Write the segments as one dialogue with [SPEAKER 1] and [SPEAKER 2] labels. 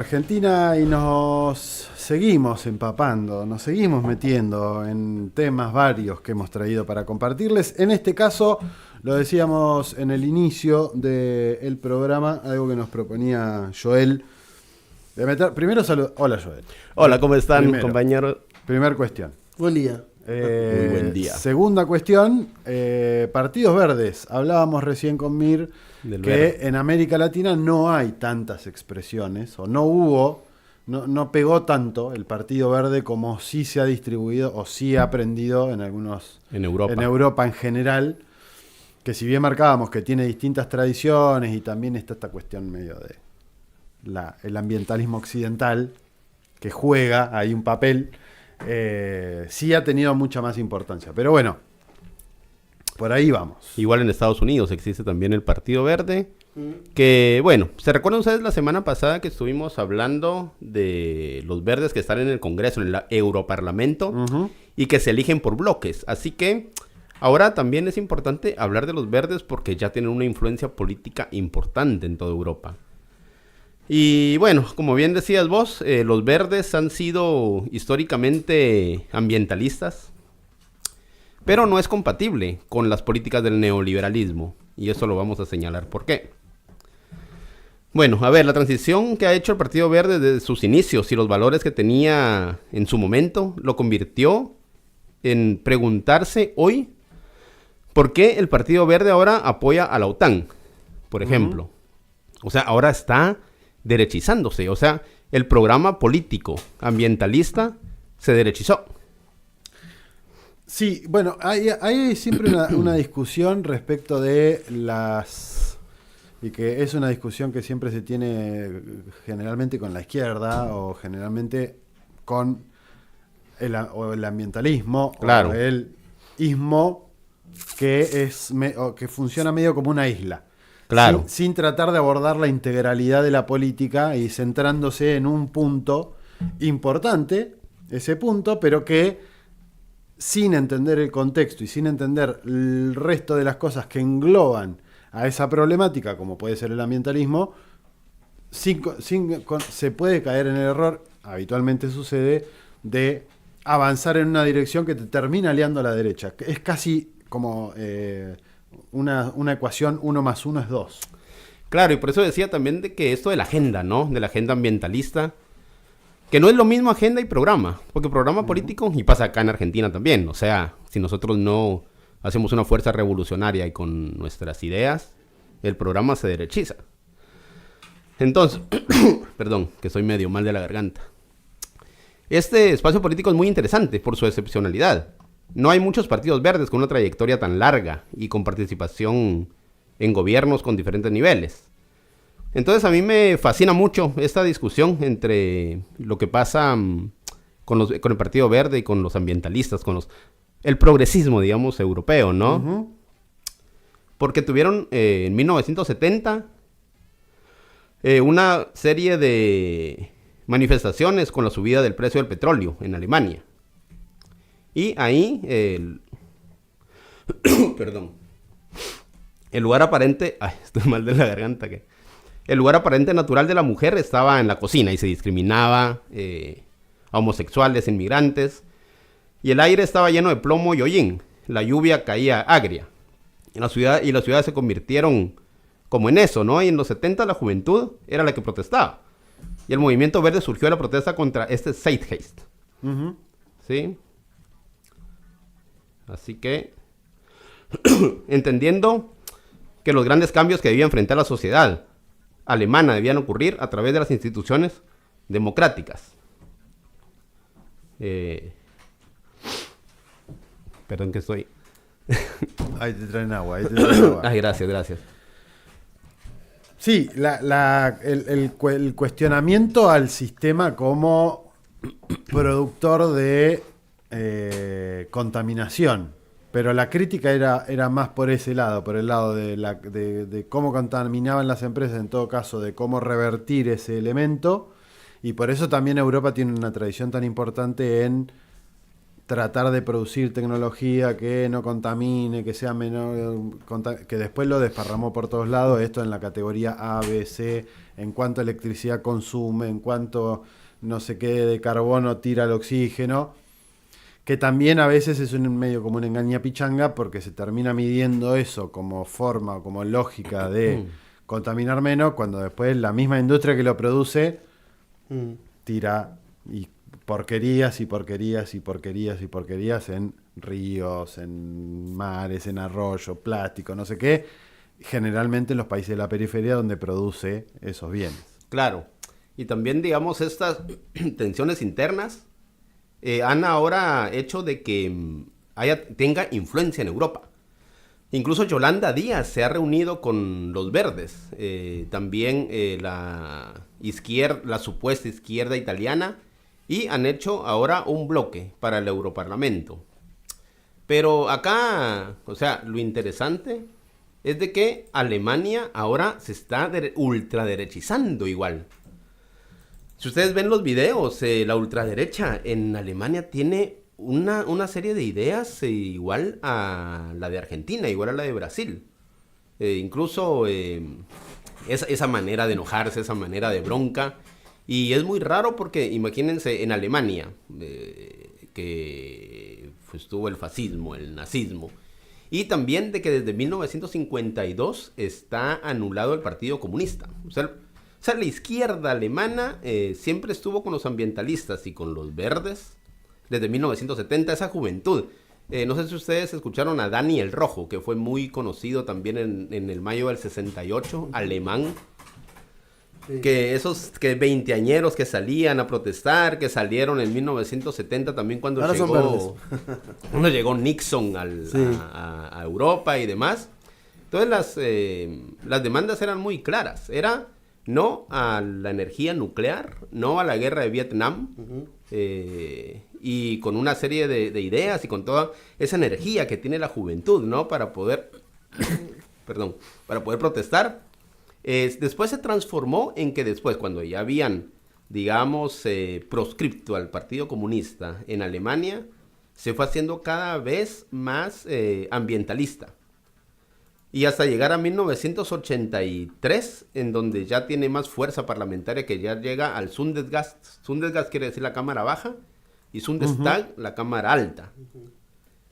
[SPEAKER 1] Argentina y nos seguimos empapando, nos seguimos metiendo en temas varios que hemos traído para compartirles. En este caso, lo decíamos en el inicio del programa, algo que nos proponía Joel. De meter, primero salud. Hola Joel.
[SPEAKER 2] Hola, ¿cómo están, compañeros?
[SPEAKER 1] Primer cuestión.
[SPEAKER 3] Buen día.
[SPEAKER 2] Muy buen día.
[SPEAKER 1] Segunda cuestión, partidos verdes. Hablábamos recién con Mir que en América Latina no hay tantas expresiones, o no pegó tanto el Partido Verde como sí se ha distribuido o sí ha aprendido en Europa en general, que si bien marcábamos que tiene distintas tradiciones y también está esta cuestión medio de el ambientalismo occidental, que juega ahí un papel, sí ha tenido mucha más importancia. Pero bueno, por ahí vamos.
[SPEAKER 2] Igual en Estados Unidos existe también el Partido Verde, que bueno, ¿se recuerdan ustedes la semana pasada que estuvimos hablando de los verdes que están en el Congreso, en el Europarlamento, y que se eligen por bloques? Así que ahora también es importante hablar de los verdes porque ya tienen una influencia política importante en toda Europa. Y bueno, como bien decías vos, los verdes han sido históricamente ambientalistas, pero no es compatible con las políticas del neoliberalismo, y eso lo vamos a señalar por qué. Bueno, a ver, la transición que ha hecho el Partido Verde desde sus inicios y los valores que tenía en su momento, lo convirtió en preguntarse hoy por qué el Partido Verde ahora apoya a la OTAN, por ejemplo. O sea, ahora está derechizándose, o sea, el programa político ambientalista se derechizó.
[SPEAKER 1] Sí, bueno, hay siempre una discusión respecto de y que es una discusión que siempre se tiene generalmente con la izquierda o generalmente con el ambientalismo, claro, o el ismo que funciona medio como una isla.
[SPEAKER 2] Claro.
[SPEAKER 1] Sin tratar de abordar la integralidad de la política y centrándose en un punto importante, ese punto, pero que sin entender el contexto y sin entender el resto de las cosas que engloban a esa problemática, como puede ser el ambientalismo, se puede caer en el error, habitualmente sucede, de avanzar en una dirección que te termina liando a la derecha. Es casi como una ecuación 1 más 1 es 2.
[SPEAKER 2] Claro, y por eso decía también de que esto de la agenda, ¿no? De la agenda ambientalista, que no es lo mismo agenda y programa, porque programa político, y pasa acá en Argentina también, o sea, si nosotros no hacemos una fuerza revolucionaria y con nuestras ideas, el programa se derechiza. Entonces, perdón, que soy medio mal de la garganta. Este espacio político es muy interesante por su excepcionalidad. No hay muchos partidos verdes con una trayectoria tan larga y con participación en gobiernos con diferentes niveles. Entonces a mí me fascina mucho esta discusión entre lo que pasa con el Partido Verde y con los ambientalistas, el progresismo, digamos, europeo, ¿no? Porque tuvieron en 1970 una serie de manifestaciones con la subida del precio del petróleo en Alemania. Y ahí perdón. El lugar aparente, estoy mal de la garganta, el lugar aparente natural de la mujer estaba en la cocina y se discriminaba a homosexuales, inmigrantes, y el aire estaba lleno de plomo y hollín. La lluvia caía agria. Y las ciudades se convirtieron como en eso, ¿no? Y en los 70 la juventud era la que protestaba. Y el movimiento verde surgió de la protesta contra este Zeitgeist. ¿Sí? Así que, entendiendo que los grandes cambios que debía enfrentar la sociedad alemana debían ocurrir a través de las instituciones democráticas. Perdón que estoy...
[SPEAKER 1] Ahí te traen agua,
[SPEAKER 2] Ay, gracias.
[SPEAKER 1] Sí, el cuestionamiento al sistema como productor de contaminación. Pero la crítica era más por ese lado, por el lado de cómo contaminaban las empresas, en todo caso, de cómo revertir ese elemento. Y por eso también Europa tiene una tradición tan importante en tratar de producir tecnología que no contamine, que sea menor, que después lo desparramó por todos lados, esto en la categoría A, B, C, en cuánto electricidad consume, en cuánto no sé qué de carbono tira el oxígeno, que también a veces es un medio como una engañapichanga porque se termina midiendo eso como forma o como lógica de contaminar menos, cuando después la misma industria que lo produce tira y porquerías y porquerías y porquerías y porquerías en ríos, en mares, en arroyos, plástico, no sé qué, generalmente en los países de la periferia donde produce esos bienes.
[SPEAKER 2] Claro, y también digamos estas tensiones internas han ahora hecho de que tenga influencia en Europa. Incluso Yolanda Díaz se ha reunido con los verdes, también la supuesta izquierda italiana, y han hecho ahora un bloque para el Europarlamento. Pero acá, o sea, lo interesante es de que Alemania ahora se está ultraderechizando igual. Si ustedes ven los videos, la ultraderecha en Alemania tiene una serie de ideas igual a la de Argentina, igual a la de Brasil. Incluso esa manera de enojarse, esa manera de bronca. Y es muy raro porque imagínense en Alemania, que pues, tuvo el fascismo, el nazismo. Y también de que desde 1952 está anulado el Partido Comunista. O sea, la izquierda alemana siempre estuvo con los ambientalistas y con los verdes. Desde 1970, esa juventud. No sé si ustedes escucharon a Dani el Rojo, que fue muy conocido también en el mayo del 68, alemán. Sí. Que esos veinteañeros que salían a protestar, que salieron en 1970 también cuando llegó Nixon a Europa y demás. Entonces las demandas eran muy claras. Era no a la energía nuclear, no a la guerra de Vietnam, y con una serie de ideas y con toda esa energía que tiene la juventud, ¿no? Para poder, para poder protestar. Después se transformó en que después, cuando ya habían, digamos, proscripto al Partido Comunista en Alemania, se fue haciendo cada vez más ambientalista. Y hasta llegar a 1983, en donde ya tiene más fuerza parlamentaria, que ya llega al Bundesgast. Bundesgast quiere decir la Cámara Baja, y Bundestag, la Cámara Alta.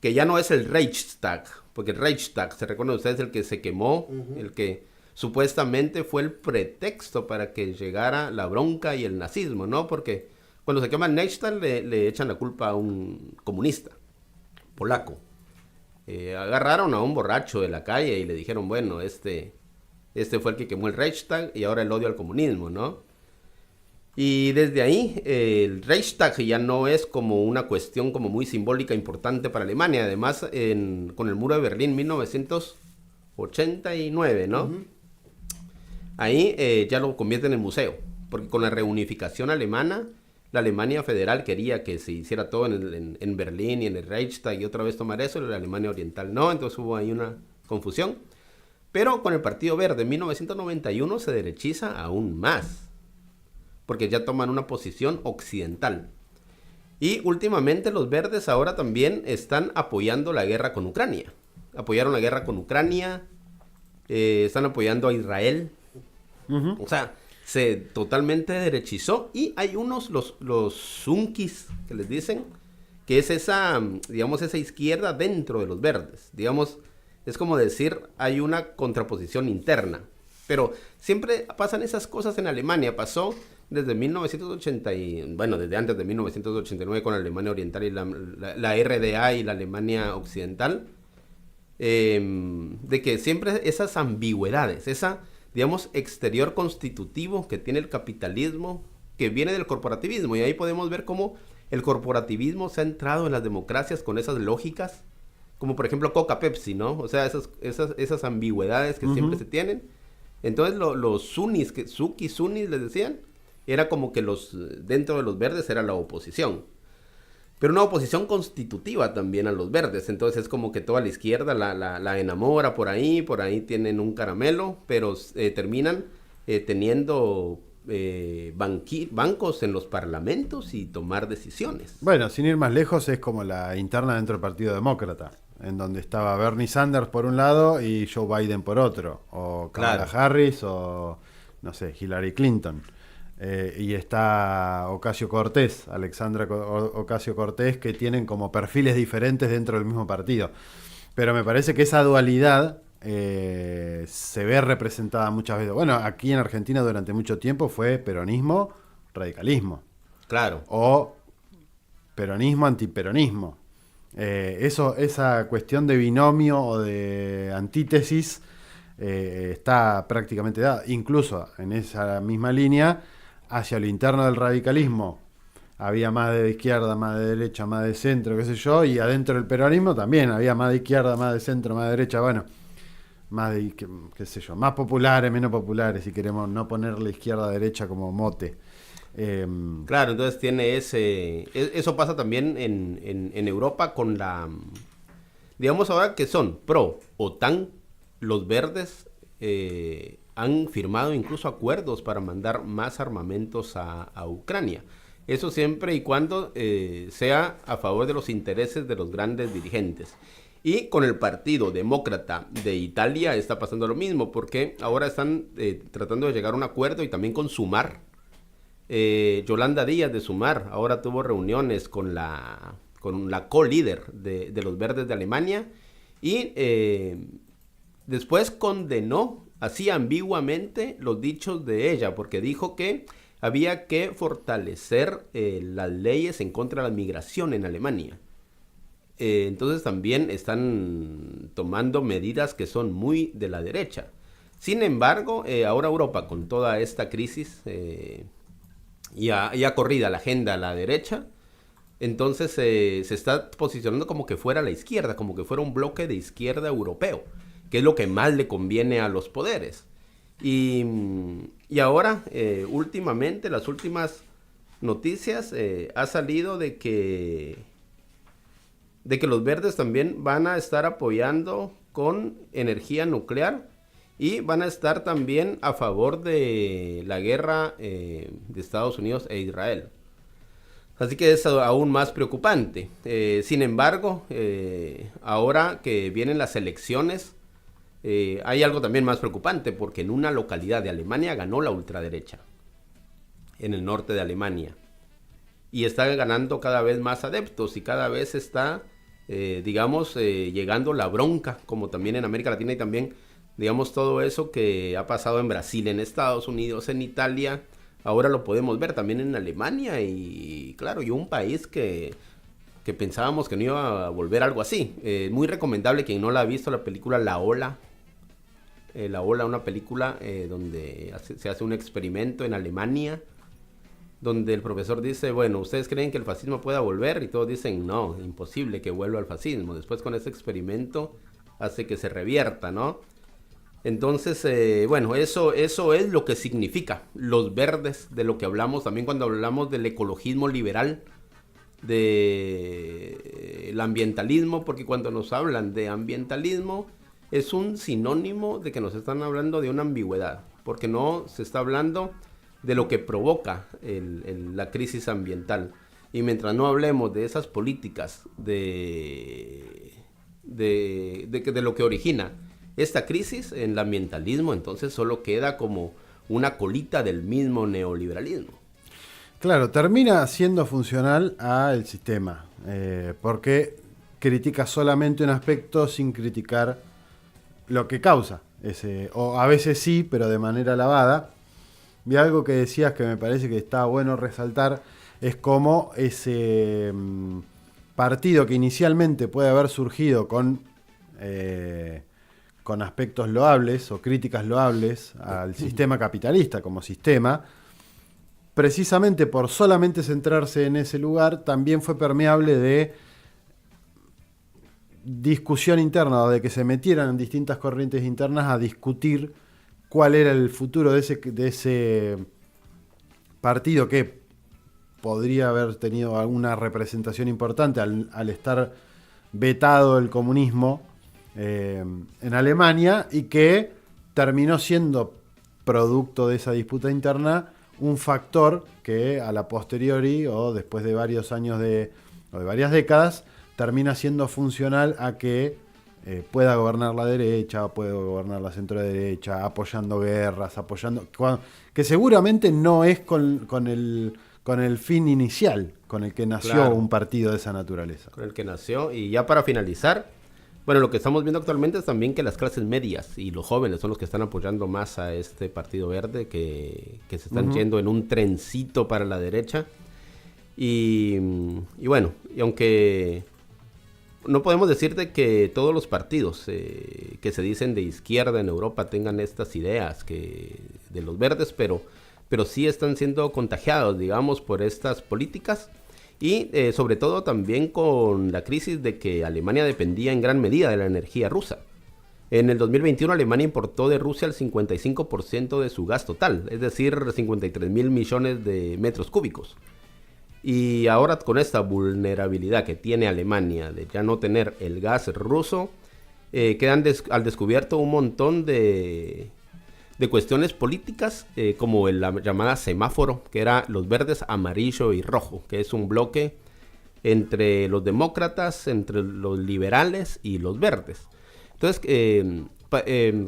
[SPEAKER 2] Que ya no es el Reichstag, porque el Reichstag, se recuerdan ustedes, el que se quemó, el que supuestamente fue el pretexto para que llegara la bronca y el nazismo, ¿no? Porque cuando se quema el Reichstag le echan la culpa a un comunista polaco. Agarraron a un borracho de la calle y le dijeron, bueno, este fue el que quemó el Reichstag y ahora el odio al comunismo, ¿no? Y desde ahí el Reichstag ya no es como una cuestión como muy simbólica importante para Alemania. Además, con el muro de Berlín 1989, ¿no? Ahí ya lo convierten en museo, porque con la reunificación alemana, la Alemania federal quería que se hiciera todo en Berlín y en el Reichstag y otra vez tomar eso, y la Alemania oriental no, entonces hubo ahí una confusión. Pero con el Partido Verde en 1991 se derechiza aún más, porque ya toman una posición occidental. Y últimamente los verdes ahora también están apoyando la guerra con Ucrania. Apoyaron la guerra con Ucrania, están apoyando a Israel. O sea, se totalmente derechizó. Y hay unos, los zunkis, que les dicen, que es esa, digamos, esa izquierda dentro de los verdes. Digamos, es como decir, hay una contraposición interna. Pero siempre pasan esas cosas en Alemania. Pasó desde 1980, desde antes de 1989 con la Alemania Oriental y la RDA y la Alemania Occidental. De que siempre esas ambigüedades, esa, digamos, exterior constitutivo que tiene el capitalismo, que viene del corporativismo. Y ahí podemos ver cómo el corporativismo se ha entrado en las democracias con esas lógicas, como por ejemplo Coca-Pepsi, ¿no? O sea, esas ambigüedades que siempre se tienen. Entonces los sunnis, sunnis les decían, era como que dentro de los verdes era la oposición. Pero una oposición constitutiva también a los verdes. Entonces es como que toda la izquierda la enamora por ahí tienen un caramelo, pero terminan teniendo bancos en los parlamentos y tomar decisiones.
[SPEAKER 1] Bueno, sin ir más lejos, es como la interna dentro del Partido Demócrata, en donde estaba Bernie Sanders por un lado y Joe Biden por otro, o Kamala Harris o, no sé, Hillary Clinton. Y está Ocasio-Cortez, Alexandra Ocasio-Cortez, que tienen como perfiles diferentes dentro del mismo partido. Pero me parece que esa dualidad se ve representada muchas veces. Bueno, aquí en Argentina durante mucho tiempo fue peronismo, radicalismo.
[SPEAKER 2] Claro.
[SPEAKER 1] O peronismo, antiperonismo. Esa cuestión de binomio o de antítesis está prácticamente dada. Incluso en esa misma línea, hacia lo interno del radicalismo, había más de izquierda, más de derecha, más de centro, qué sé yo, y adentro del peronismo también había más de izquierda, más de centro, más de derecha, bueno, más de, qué sé yo, más populares, menos populares, si queremos no ponerle izquierda-derecha como mote.
[SPEAKER 2] Claro, entonces tiene eso pasa también en Europa con digamos ahora que son pro OTAN, los verdes han firmado incluso acuerdos para mandar más armamentos a Ucrania. Eso siempre y cuando sea a favor de los intereses de los grandes dirigentes. Y con el Partido Demócrata de Italia está pasando lo mismo, porque ahora están tratando de llegar a un acuerdo y también con Sumar. Yolanda Díaz de Sumar ahora tuvo reuniones con la co-líder de los verdes de Alemania y después condenó así ambiguamente los dichos de ella, porque dijo que había que fortalecer las leyes en contra de la migración en Alemania. Entonces también están tomando medidas que son muy de la derecha. Sin embargo, ahora Europa con toda esta crisis ya corrida la agenda a la derecha, entonces se está posicionando como que fuera la izquierda, como que fuera un bloque de izquierda europeo, que es lo que más le conviene a los poderes. Y ahora, últimamente, las últimas noticias, ha salido de que los verdes también van a estar apoyando con energía nuclear y van a estar también a favor de la guerra de Estados Unidos e Israel. Así que es aún más preocupante. Sin embargo, ahora que vienen las elecciones, hay algo también más preocupante, porque en una localidad de Alemania ganó la ultraderecha, en el norte de Alemania, y está ganando cada vez más adeptos y cada vez está, llegando la bronca, como también en América Latina y también, digamos, todo eso que ha pasado en Brasil, en Estados Unidos, en Italia, ahora lo podemos ver también en Alemania y claro, y un país que pensábamos que no iba a volver algo así. Muy recomendable, quien no la ha visto, la película La Ola. La Ola, una película donde se hace un experimento en Alemania, donde el profesor dice, bueno, ¿ustedes creen que el fascismo pueda volver? Y todos dicen, no, imposible que vuelva al fascismo. Después con ese experimento hace que se revierta, ¿no? Entonces, eso es lo que significa los verdes, de lo que hablamos también cuando hablamos del ecologismo liberal, del ambientalismo, porque cuando nos hablan de ambientalismo es un sinónimo de que nos están hablando de una ambigüedad, porque no se está hablando de lo que provoca la crisis ambiental. Y mientras no hablemos de esas políticas, de lo que origina esta crisis en el ambientalismo, entonces solo queda como una colita del mismo neoliberalismo.
[SPEAKER 1] Claro, termina siendo funcional al sistema, porque critica solamente un aspecto sin criticar lo que causa o a veces sí, pero de manera lavada. Y algo que decías que me parece que está bueno resaltar es cómo ese partido que inicialmente puede haber surgido con aspectos loables o críticas loables al sistema capitalista como sistema, precisamente por solamente centrarse en ese lugar, también fue permeable de discusión interna, o de que se metieran en distintas corrientes internas a discutir cuál era el futuro de ese partido que podría haber tenido alguna representación importante al estar vetado el comunismo en Alemania, y que terminó siendo producto de esa disputa interna un factor que a la posteriori o después de varios años o de varias décadas termina siendo funcional a que pueda gobernar la derecha, puede gobernar la centro-derecha, apoyando guerras, que seguramente no es con el fin inicial con el que nació un partido de esa naturaleza.
[SPEAKER 2] Con el que nació. Y ya para finalizar, bueno, lo que estamos viendo actualmente es también que las clases medias y los jóvenes son los que están apoyando más a este Partido Verde, que se están yendo en un trencito para la derecha. Y bueno, y aunque no podemos decirte que todos los partidos que se dicen de izquierda en Europa tengan estas ideas de los verdes, pero sí están siendo contagiados, digamos, por estas políticas. Y sobre todo también con la crisis de que Alemania dependía en gran medida de la energía rusa. En el 2021 Alemania importó de Rusia el 55% de su gas total, es decir, 53.000 millones de metros cúbicos. Y ahora con esta vulnerabilidad que tiene Alemania de ya no tener el gas ruso, quedan al descubierto un montón de cuestiones políticas, como la llamada semáforo, que era los verdes, amarillo y rojo, que es un bloque entre los demócratas, entre los liberales y los verdes. Entonces,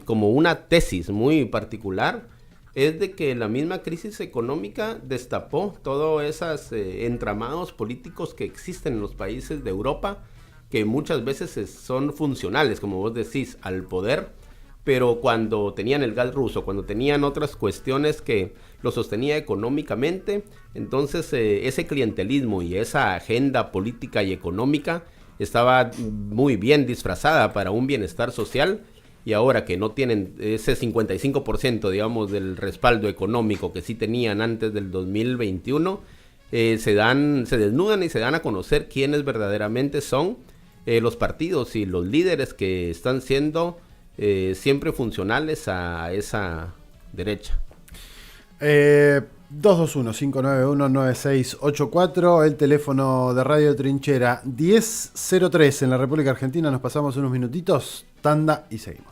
[SPEAKER 2] como una tesis muy particular, es de que la misma crisis económica destapó todos esos entramados políticos que existen en los países de Europa, que muchas veces son funcionales, como vos decís, al poder, pero cuando tenían el gas ruso, cuando tenían otras cuestiones que lo sostenía económicamente, entonces ese clientelismo y esa agenda política y económica estaba muy bien disfrazada para un bienestar social, y ahora que no tienen ese 55%, digamos, del respaldo económico que sí tenían antes del 2021, se desnudan y se dan a conocer quiénes verdaderamente son los partidos y los líderes que están siendo siempre funcionales a esa derecha.
[SPEAKER 1] 221-591-9684, el teléfono de Radio Trinchera 1003 en la República Argentina. Nos pasamos unos minutitos, tanda y seguimos.